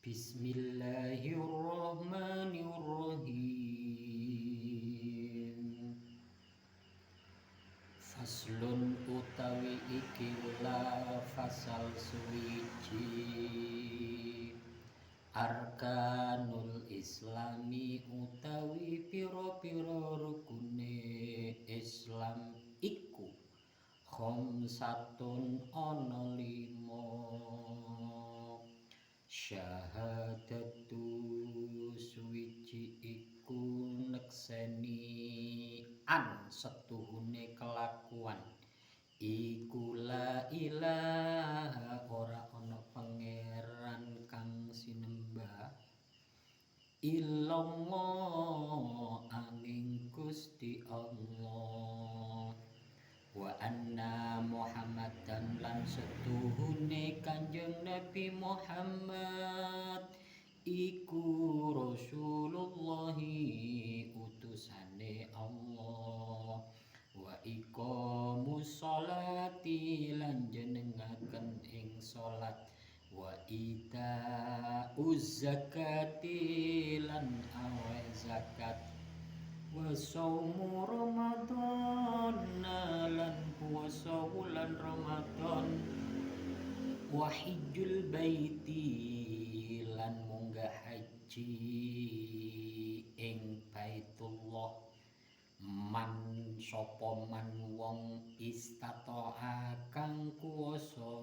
Bismillahirrahmanirrahim. Faslun utawi ikilah fasal suwiji arkanul islami utawi pira-pira rukune Islam iku khamsatun ana lima syahadatu suwiji iku nekseni an setuhune kelakuan iku la ilaha ora ana pangeran kang sinembah illallah angin Gusti Allah wa anna Muhammadan lan setuhune Kanjeng Nabi Muhammad iku Rasulullah utusane Allah wa iqamus sholati lan jenengaken ing salat wa itauz zakati lan awe zakat wa saumu Ramadan lan puasa wulan Ramadan wa hijjul baiti lan munggah haji ing Baitullah man sapa man wong istata'a kang kuwasa